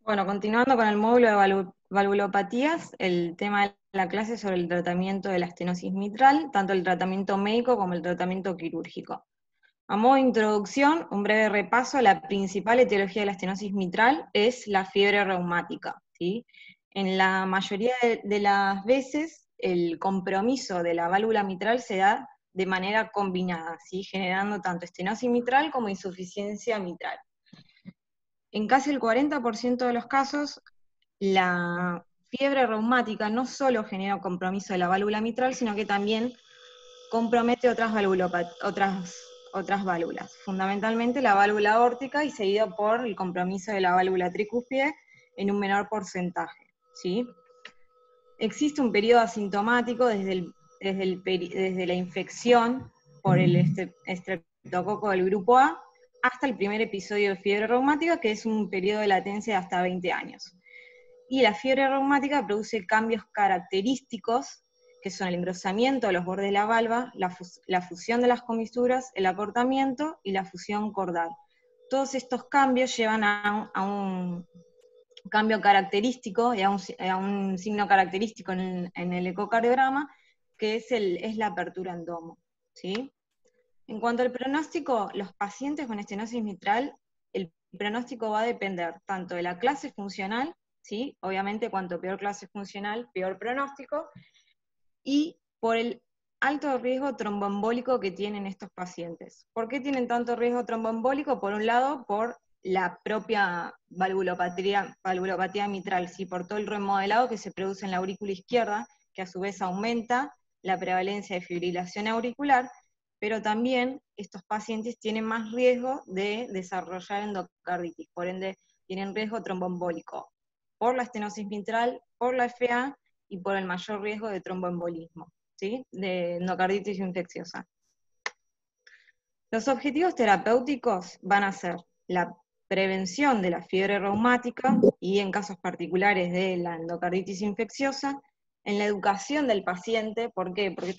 Bueno, continuando con el módulo de valvulopatías, el tema de la clase es sobre el tratamiento de la estenosis mitral, tanto el tratamiento médico como el tratamiento quirúrgico. A modo de introducción, un breve repaso: la principal etiología de la estenosis mitral es la fiebre reumática, ¿sí? En la mayoría de las veces, el compromiso de la válvula mitral se da de manera combinada, ¿sí? Generando tanto estenosis mitral como insuficiencia mitral. En casi el 40% de los casos, la fiebre reumática no solo genera compromiso de la válvula mitral, sino que también compromete otras válvulas, fundamentalmente la válvula aórtica, y seguido por el compromiso de la válvula tricúspide en un menor porcentaje, ¿sí? Existe un periodo asintomático desde la infección por el estreptococo del grupo A hasta el primer episodio de fiebre reumática, que es un periodo de latencia de hasta 20 años. Y la fiebre reumática produce cambios característicos, que son el engrosamiento de los bordes de la valva, la fusión de las comisuras, el acortamiento y la fusión cordal. Todos estos cambios llevan a un cambio característico y a un signo característico en el ecocardiograma, que es la apertura endomo, ¿sí? En cuanto al pronóstico, los pacientes con estenosis mitral, el pronóstico va a depender tanto de la clase funcional, ¿sí? Obviamente cuanto peor clase funcional, peor pronóstico, y por el alto riesgo tromboembólico que tienen estos pacientes. ¿Por qué tienen tanto riesgo tromboembólico? Por un lado, por la propia valvulopatía mitral, ¿sí? Por todo el remodelado que se produce en la aurícula izquierda, que a su vez aumenta la prevalencia de fibrilación auricular, pero también estos pacientes tienen más riesgo de desarrollar endocarditis, por ende tienen riesgo tromboembólico por la estenosis mitral, por la FA y por el mayor riesgo de tromboembolismo, ¿sí? De endocarditis infecciosa. Los objetivos terapéuticos van a ser la prevención de la fiebre reumática y, en casos particulares, de la endocarditis infecciosa, en la educación del paciente. ¿Por qué? Porque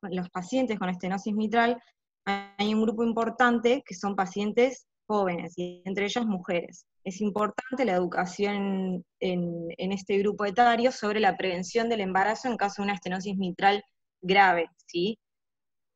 los pacientes con estenosis mitral, hay un grupo importante que son pacientes jóvenes, y entre ellas mujeres. Es importante la educación en este grupo etario sobre la prevención del embarazo en caso de una estenosis mitral grave, ¿sí?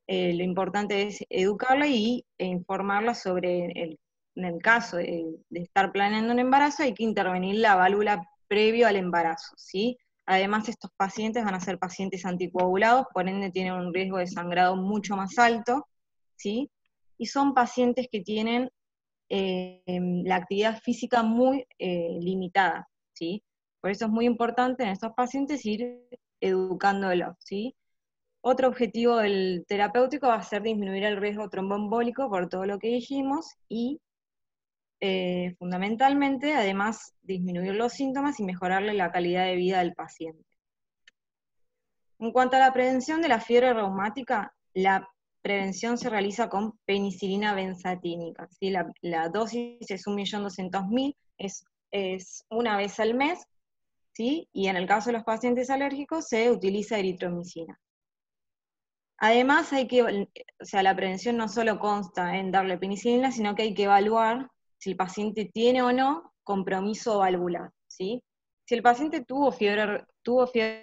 Lo importante es educarla e informarla sobre, en el caso de estar planeando un embarazo, hay que intervenir la válvula previo al embarazo, ¿sí? Además, estos pacientes van a ser pacientes anticoagulados, por ende tienen un riesgo de sangrado mucho más alto, ¿sí? Y son pacientes que tienen la actividad física muy limitada, ¿sí? Por eso es muy importante en estos pacientes ir educándolos, ¿sí? Otro objetivo del terapéutico va a ser disminuir el riesgo tromboembólico por todo lo que dijimos y, fundamentalmente, además, disminuir los síntomas y mejorarle la calidad de vida del paciente. En cuanto a la prevención de la fiebre reumática, la prevención se realiza con penicilina benzatínica, ¿sí? La dosis es 1.200.000, es una vez al mes, ¿sí? Y en el caso de los pacientes alérgicos se utiliza eritromicina. Además, la prevención no solo consta en darle penicilina, sino que hay que evaluar si el paciente tiene o no compromiso valvular, ¿sí? Si el paciente tuvo fiebre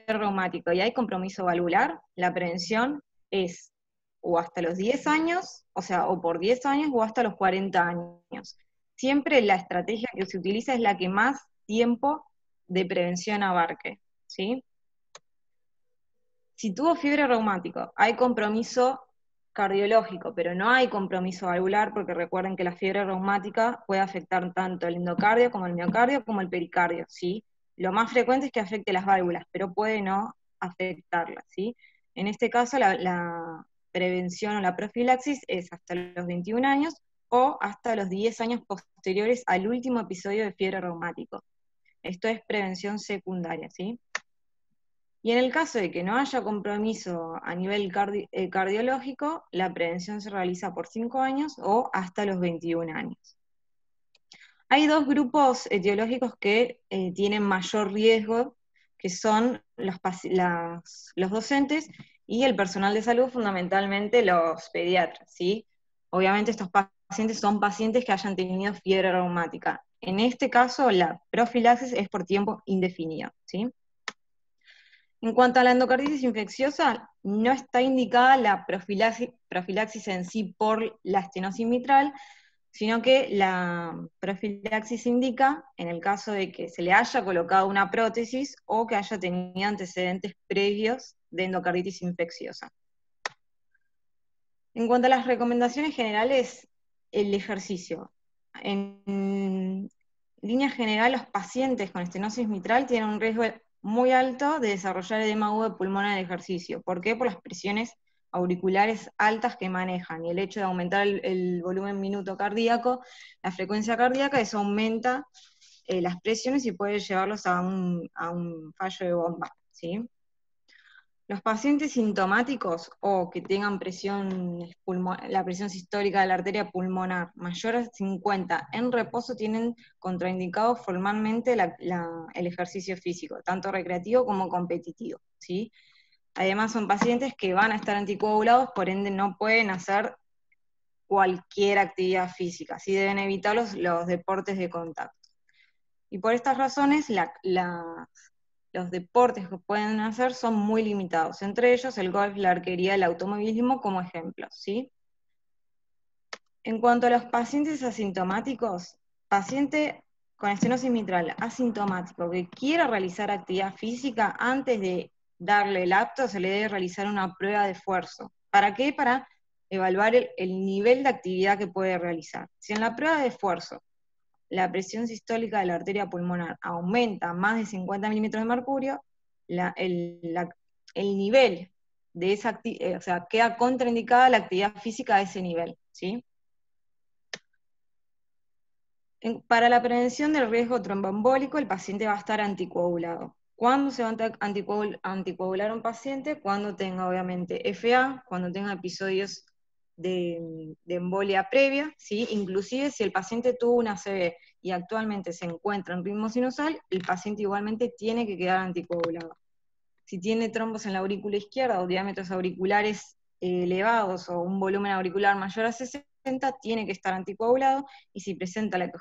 reumática y hay compromiso valvular, la prevención es o hasta los 10 años, o por 10 años, o hasta los 40 años. Siempre la estrategia que se utiliza es la que más tiempo de prevención abarque, ¿sí? Si tuvo fiebre reumática, hay compromiso cardiológico, pero no hay compromiso valvular, porque recuerden que la fiebre reumática puede afectar tanto el endocardio como el miocardio como el pericardio, ¿sí? Lo más frecuente es que afecte las válvulas, pero puede no afectarlas, ¿sí? En este caso, la prevención o la profilaxis es hasta los 21 años o hasta los 10 años posteriores al último episodio de fiebre reumático. Esto es prevención secundaria, ¿sí? Y en el caso de que no haya compromiso a nivel cardiológico, la prevención se realiza por 5 años o hasta los 21 años. Hay dos grupos etiológicos que tienen mayor riesgo, que son los docentes y el personal de salud, fundamentalmente los pediatras, ¿sí? Obviamente estos pacientes son pacientes que hayan tenido fiebre reumática. En este caso, la profilaxis es por tiempo indefinido, ¿sí? En cuanto a la endocarditis infecciosa, no está indicada la profilaxis en sí por la estenosis mitral, sino que la profilaxis indica en el caso de que se le haya colocado una prótesis o que haya tenido antecedentes previos de endocarditis infecciosa. En cuanto a las recomendaciones generales, el ejercicio. En línea general, los pacientes con estenosis mitral tienen un riesgo muy alto de desarrollar edema agudo de pulmón al ejercicio. ¿Por qué? Por las presiones auriculares altas que manejan, y el hecho de aumentar el volumen minuto cardíaco, la frecuencia cardíaca, eso aumenta las presiones y puede llevarlos a un fallo de bomba, ¿sí? Los pacientes sintomáticos o que tengan la presión sistólica de la arteria pulmonar mayor a 50 en reposo tienen contraindicado formalmente el ejercicio físico, tanto recreativo como competitivo, ¿sí? Además son pacientes que van a estar anticoagulados, por ende no pueden hacer cualquier actividad física, ¿sí? Deben evitar los deportes de contacto. Y por estas razones los deportes que pueden hacer son muy limitados, entre ellos el golf, la arquería, el automovilismo como ejemplos, ¿sí? En cuanto a los pacientes asintomáticos, paciente con estenosis mitral asintomático que quiera realizar actividad física, antes de darle el apto se le debe realizar una prueba de esfuerzo. ¿Para qué? Para evaluar el nivel de actividad que puede realizar. Si en la prueba de esfuerzo la presión sistólica de la arteria pulmonar aumenta más de 50 milímetros de mercurio, el nivel de esa o sea, queda contraindicada la actividad física a ese nivel, ¿sí? Para la prevención del riesgo tromboembólico, el paciente va a estar anticoagulado. ¿Cuándo se va a anticoagular un paciente? Cuando tenga, obviamente, FA, cuando tenga episodios de embolia previa, ¿sí? Inclusive si el paciente tuvo una ACV y actualmente se encuentra en ritmo sinusal, el paciente igualmente tiene que quedar anticoagulado. Si tiene trombos en la aurícula izquierda o diámetros auriculares elevados o un volumen auricular mayor a 60, tiene que estar anticoagulado, y si presenta la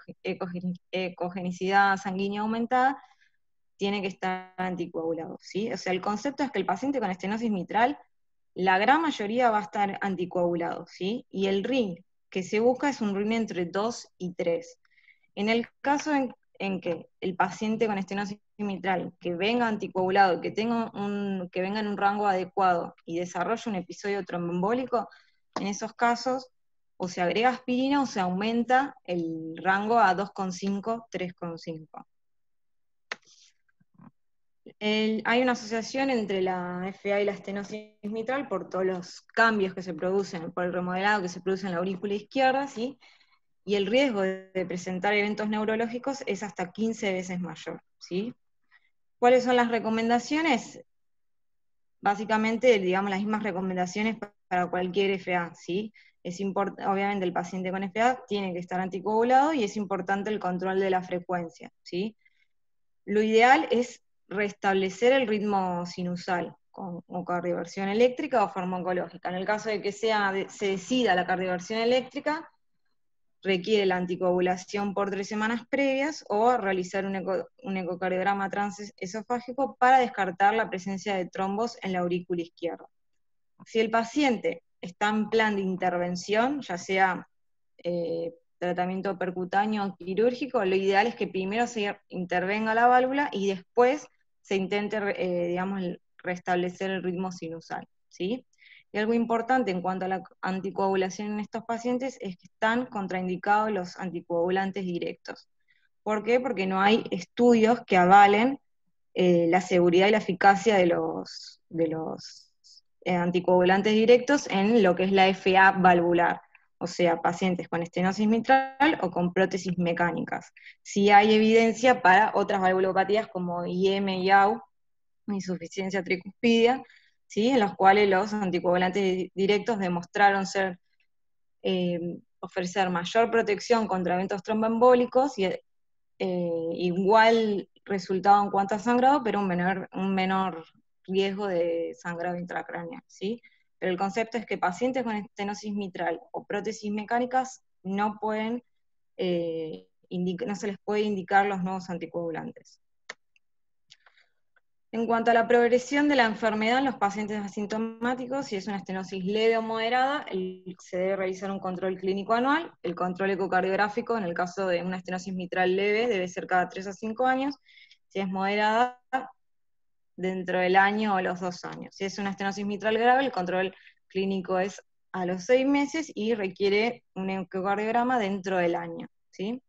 ecogenicidad sanguínea aumentada, tiene que estar anticoagulado, ¿sí? O sea, el concepto es que el paciente con estenosis mitral, la gran mayoría va a estar anticoagulado, ¿sí? Y el RIN que se busca es un RIN entre 2 y 3. En el caso en que el paciente con estenosis mitral, que venga anticoagulado, que venga en un rango adecuado y desarrolle un episodio tromboembólico, en esos casos o se agrega aspirina o se aumenta el rango a 2,5, 3,5. Hay una asociación entre la FA y la estenosis mitral por todos los cambios que se producen, por el remodelado que se produce en la aurícula izquierda, ¿sí? Y el riesgo de presentar eventos neurológicos es hasta 15 veces mayor, ¿sí? ¿Cuáles son las recomendaciones? Básicamente, digamos, las mismas recomendaciones para cualquier FA, ¿sí? Obviamente el paciente con FA tiene que estar anticoagulado y es importante el control de la frecuencia, ¿sí? Lo ideal es restablecer el ritmo sinusal con cardioversión eléctrica o farmacológica. En el caso de que se decida la cardioversión eléctrica, requiere la anticoagulación por 3 semanas previas o realizar un ecocardiograma transesofágico para descartar la presencia de trombos en la aurícula izquierda. Si el paciente está en plan de intervención, ya sea tratamiento percutáneo o quirúrgico, lo ideal es que primero se intervenga la válvula y después se intente, digamos, restablecer el ritmo sinusal, ¿sí? Y algo importante en cuanto a la anticoagulación en estos pacientes es que están contraindicados los anticoagulantes directos. ¿Por qué? Porque no hay estudios que avalen la seguridad y la eficacia de los anticoagulantes directos en lo que es la FA valvular, o sea, pacientes con estenosis mitral o con prótesis mecánicas. Sí hay evidencia para otras valvulopatías como IM y AU, insuficiencia tricuspidia, ¿sí? En los cuales los anticoagulantes directos demostraron ofrecer mayor protección contra eventos tromboembólicos y igual resultado en cuanto a sangrado, pero un menor riesgo de sangrado intracraneal, ¿sí? Pero el concepto es que pacientes con estenosis mitral o prótesis mecánicas no pueden no se les puede indicar los nuevos anticoagulantes. En cuanto a la progresión de la enfermedad en los pacientes asintomáticos, si es una estenosis leve o moderada, se debe realizar un control clínico anual. El control ecocardiográfico, en el caso de una estenosis mitral leve, debe ser cada 3 a 5 años. Si es moderada, dentro del año o los 2 años. Si es una estenosis mitral grave, el control clínico es a los 6 meses y requiere un ecocardiograma dentro del año, ¿sí?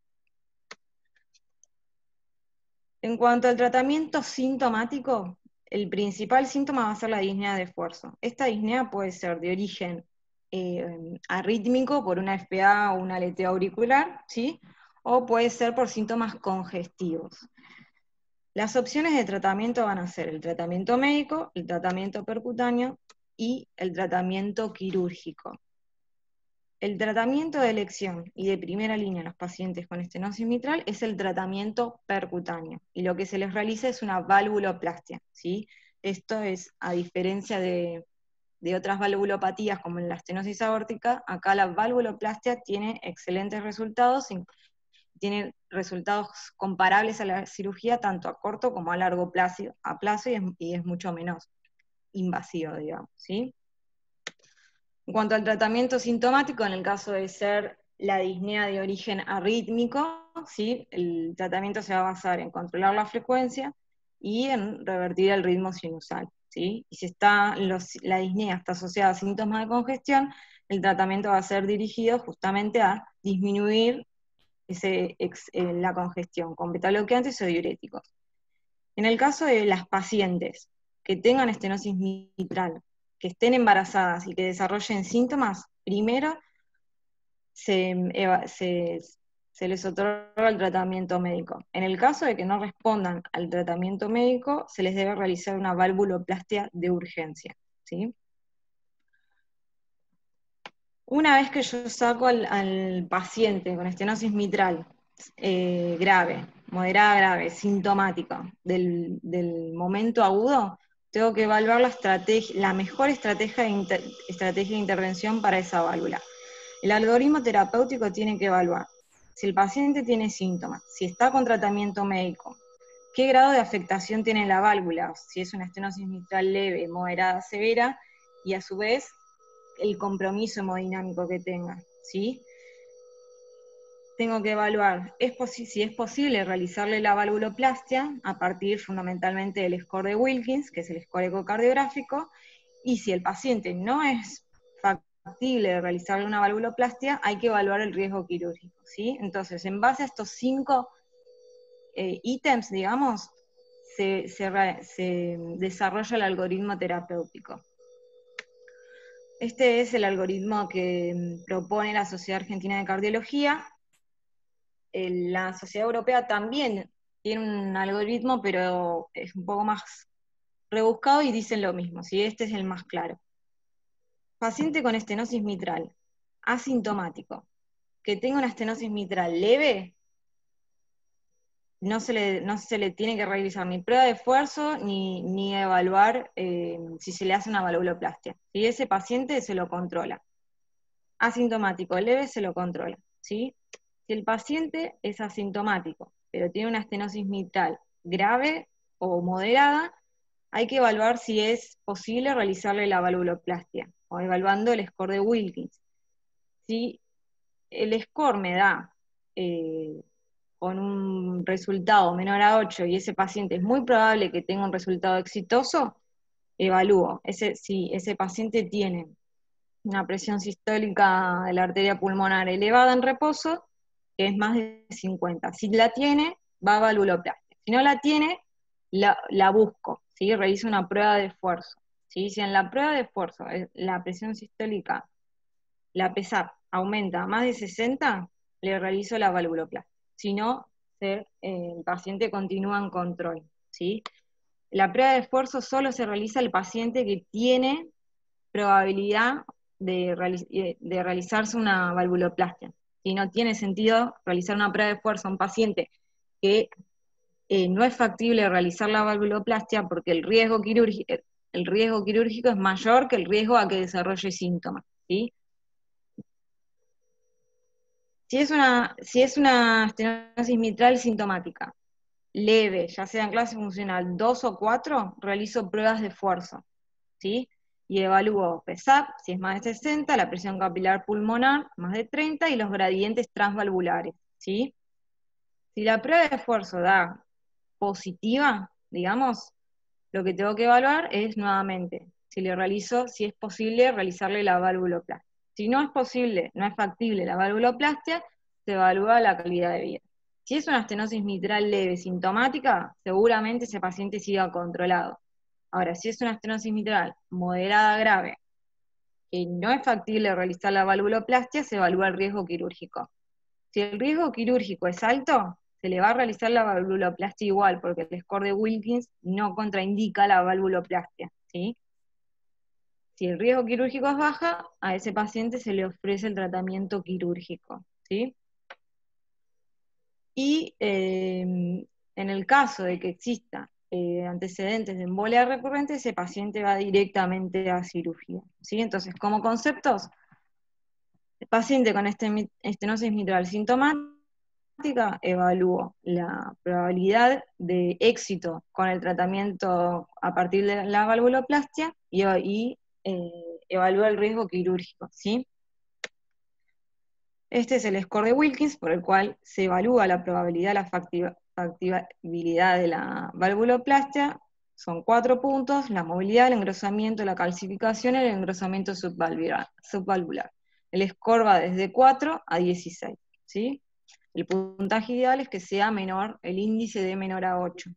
En cuanto al tratamiento sintomático, el principal síntoma va a ser la disnea de esfuerzo. Esta disnea puede ser de origen arrítmico por una FPA o una aleteo auricular, ¿sí? O puede ser por síntomas congestivos. Las opciones de tratamiento van a ser el tratamiento médico, el tratamiento percutáneo y el tratamiento quirúrgico. El tratamiento de elección y de primera línea en los pacientes con estenosis mitral es el tratamiento percutáneo, y lo que se les realiza es una valvuloplastia, ¿sí? Esto es, a diferencia de otras valvulopatías como en la estenosis aórtica, acá la valvuloplastia tiene excelentes resultados, tiene resultados comparables a la cirugía tanto a corto como a largo plazo, y es mucho menos invasivo, digamos, ¿sí? En cuanto al tratamiento sintomático, en el caso de ser la disnea de origen arrítmico, ¿sí? El tratamiento se va a basar en controlar la frecuencia y en revertir el ritmo sinusal, ¿sí? Y si la disnea está asociada a síntomas de congestión, el tratamiento va a ser dirigido justamente a disminuir la congestión con betabloqueantes o diuréticos. En el caso de las pacientes que tengan estenosis mitral, que estén embarazadas y que desarrollen síntomas, primero se les otorga el tratamiento médico. En el caso de que no respondan al tratamiento médico, se les debe realizar una valvuloplastia de urgencia, ¿sí? Una vez que yo saco al paciente con estenosis mitral grave, moderada grave, sintomática, del momento agudo, tengo que evaluar la mejor estrategia de intervención para esa válvula. El algoritmo terapéutico tiene que evaluar si el paciente tiene síntomas, si está con tratamiento médico, qué grado de afectación tiene la válvula, si es una estenosis mitral leve, moderada, severa, y a su vez el compromiso hemodinámico que tenga, ¿sí? Tengo que evaluar si es posible realizarle la valvuloplastia a partir fundamentalmente del score de Wilkins, que es el score ecocardiográfico, y si el paciente no es factible realizarle una valvuloplastia, hay que evaluar el riesgo quirúrgico, ¿sí? Entonces, en base a estos 5 ítems, digamos, se desarrolla el algoritmo terapéutico. Este es el algoritmo que propone la Sociedad Argentina de Cardiología. La Sociedad Europea también tiene un algoritmo, pero es un poco más rebuscado y dicen lo mismo, ¿sí? Este es el más claro. Paciente con estenosis mitral, asintomático, que tenga una estenosis mitral leve, no se le tiene que realizar ni prueba de esfuerzo, ni evaluar si se le hace una valvuloplastia. Si ese paciente se lo controla. Asintomático leve se lo controla, ¿sí? Si el paciente es asintomático, pero tiene una estenosis mitral grave o moderada, hay que evaluar si es posible realizarle la valvuloplastia, o evaluando el score de Wilkins. Si el score me da con un resultado menor a 8 y ese paciente es muy probable que tenga un resultado exitoso, evalúo si ese paciente tiene una presión sistólica de la arteria pulmonar elevada en reposo, que es más de 50. Si la tiene, va a valvuloplastia. Si no la tiene, la busco, ¿sí? Realizo una prueba de esfuerzo, ¿sí? Si en la prueba de esfuerzo la presión sistólica, la PESAP, aumenta a más de 60, le realizo la valvuloplastia. Si no, el paciente continúa en control, ¿sí? La prueba de esfuerzo solo se realiza al paciente que tiene probabilidad de realizarse una valvuloplastia. Si no tiene sentido realizar una prueba de esfuerzo a un paciente que no es factible realizar la valvuloplastia porque el riesgo quirúrgico es mayor que el riesgo a que desarrolle síntomas, ¿sí? Si es una estenosis mitral sintomática leve, ya sea en clase funcional 2 o 4, realizo pruebas de esfuerzo, ¿sí? Y evalúo PSAP, si es más de 60, la presión capilar pulmonar, más de 30, y los gradientes transvalvulares, ¿sí? Si la prueba de esfuerzo da positiva, digamos, lo que tengo que evaluar es nuevamente si es posible realizarle la valvuloplastia. Si no es posible, no es factible la valvuloplastia, se evalúa la calidad de vida. Si es una estenosis mitral leve sintomática, seguramente ese paciente siga controlado. Ahora, si es una estenosis mitral moderada grave, que no es factible realizar la valvuloplastia, se evalúa el riesgo quirúrgico. Si el riesgo quirúrgico es alto, se le va a realizar la valvuloplastia igual, porque el score de Wilkins no contraindica la valvuloplastia, ¿sí? Si el riesgo quirúrgico es baja, a ese paciente se le ofrece el tratamiento quirúrgico, ¿sí? Y en el caso de que exista antecedentes de embolia recurrente, ese paciente va directamente a cirugía, ¿sí? Entonces, como conceptos, el paciente con estenosis mitral sintomática, evalúo la probabilidad de éxito con el tratamiento a partir de la valvuloplastia y evalúo el riesgo quirúrgico, ¿sí? Este es el score de Wilkins, por el cual se evalúa la probabilidad, la factibilidad de la valvuloplastia. Son 4 puntos: la movilidad, el engrosamiento, la calcificación y el engrosamiento subvalvular. El score va desde 4 a 16, ¿sí? El puntaje ideal es que sea menor, el índice de menor a 8,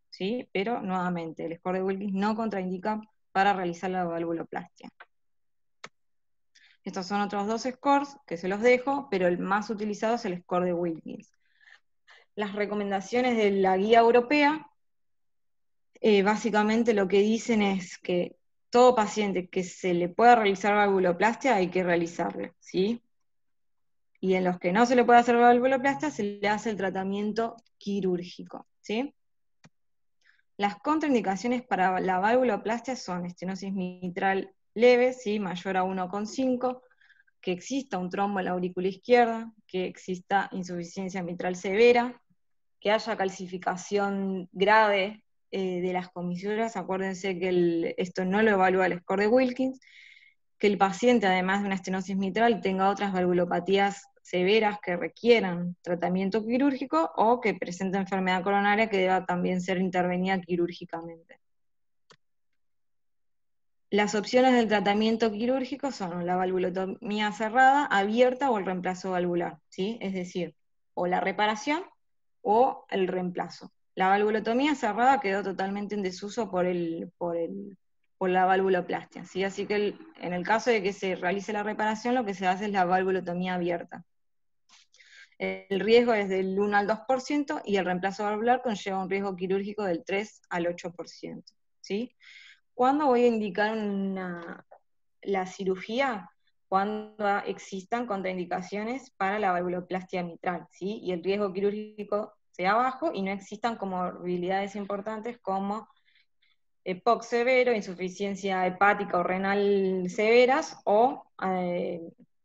¿sí? Pero, nuevamente, el score de Wilkins no contraindica para realizar la valvuloplastia. Estos son otros 2 scores que se los dejo, pero el más utilizado es el score de Wilkins. Las recomendaciones de la guía europea, básicamente lo que dicen es que todo paciente que se le pueda realizar valvuloplastia hay que realizarle, ¿sí? Y en los que no se le puede hacer valvuloplastia se le hace el tratamiento quirúrgico, ¿sí? Las contraindicaciones para la valvuloplastia son estenosis mitral leve, ¿sí? Mayor a 1,5, que exista un trombo en la aurícula izquierda, que exista insuficiencia mitral severa, que haya calcificación grave de las comisuras. Acuérdense que esto no lo evalúa el score de Wilkins, que el paciente, además de una estenosis mitral, tenga otras valvulopatías severas que requieran tratamiento quirúrgico, o que presente enfermedad coronaria que deba también ser intervenida quirúrgicamente. Las opciones del tratamiento quirúrgico son la valvulotomía cerrada, abierta o el reemplazo valvular, ¿sí? Es decir, o la reparación o el reemplazo. La valvulotomía cerrada quedó totalmente en desuso por la valvuloplastia, ¿sí? Así que en el caso de que se realice la reparación, lo que se hace es la valvulotomía abierta. El riesgo es del 1 al 2% y el reemplazo valvular conlleva un riesgo quirúrgico del 3 al 8%, ¿sí? ¿Cuándo voy a indicar la cirugía? Cuando existan contraindicaciones para la valvuloplastia mitral, ¿sí? Y el riesgo quirúrgico sea bajo y no existan comorbilidades importantes como EPOC severo, insuficiencia hepática o renal severas, o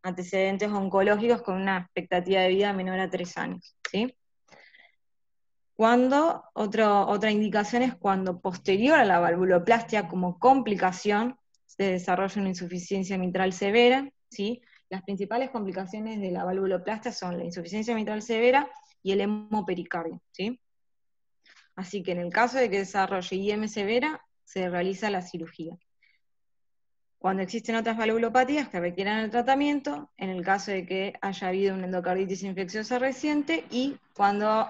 antecedentes oncológicos con una expectativa de vida menor a 3 años, ¿sí? Otra indicación es cuando posterior a la valvuloplastia, como complicación, se desarrolla una insuficiencia mitral severa, ¿sí? Las principales complicaciones de la valvuloplastia son la insuficiencia mitral severa y el hemopericardio, ¿sí? Así que en el caso de que desarrolle IM severa, se realiza la cirugía. Cuando existen otras valvulopatías que requieran el tratamiento, en el caso de que haya habido una endocarditis infecciosa reciente, y cuando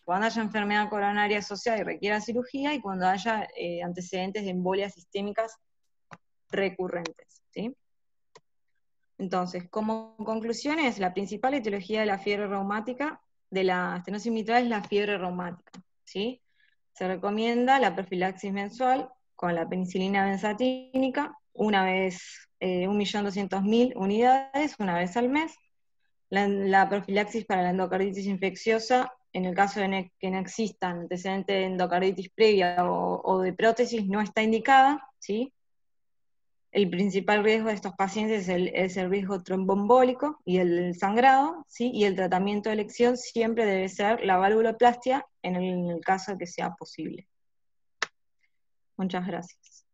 haya enfermedad coronaria asociada y requiera cirugía, y cuando haya antecedentes de embolias sistémicas recurrentes, ¿sí? Entonces, como conclusiones, la principal etiología de la fiebre reumática, de la estenosis mitral, es la fiebre reumática, ¿sí? Se recomienda la profilaxis mensual con la penicilina benzatínica, una vez, 1.200.000 unidades, una vez al mes. La profilaxis para la endocarditis infecciosa, en el caso de que no existan antecedentes de endocarditis previa o de prótesis, no está indicada, ¿sí? El principal riesgo de estos pacientes es el riesgo tromboembólico y el sangrado, ¿sí? Y el tratamiento de elección siempre debe ser la valvuloplastia en el caso de que sea posible. Muchas gracias.